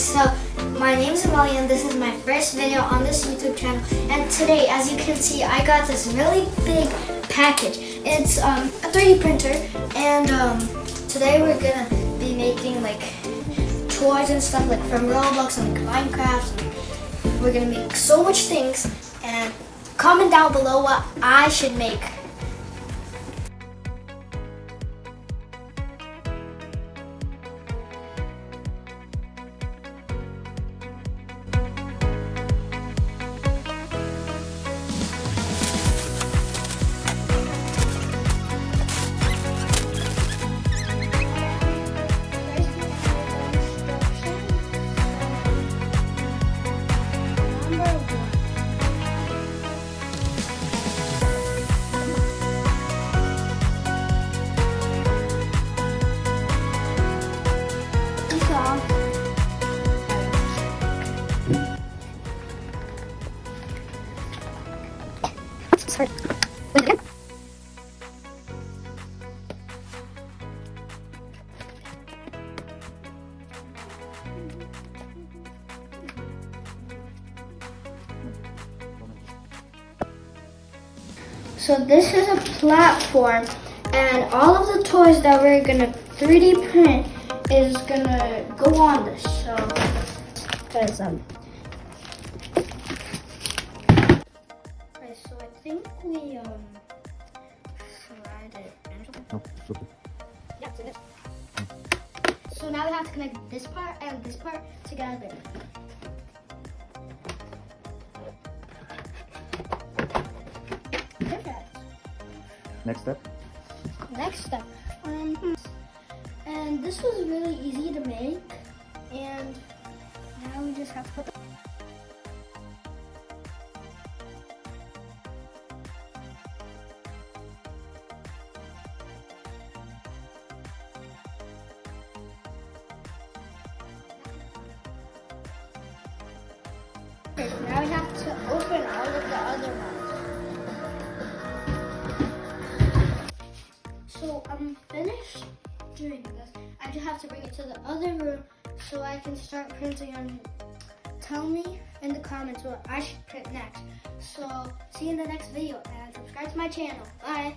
so my name is Amalia and this is my first video on this YouTube channel. And today, as you can see, I got this really big package. It's a 3D printer, and today we're gonna be making like toys and stuff like from Roblox and like Minecraft. We're gonna make so much things, and comment down below what I should make. Sorry. Wait again. So this is a platform, and all of the toys that we're gonna 3D print is gonna go on this. So, guys, okay, so I think we tried it. Yeah, so this. So now we have to connect this part and this part together. Next step? Next step. And this was really easy to make. And now we just have to put the now we have to open all of the other ones. So I'm finished doing this. I just have to bring it to the other room so I can start printing on it. Tell me in the comments what I should print next. So see you in the next video and subscribe to my channel. Bye.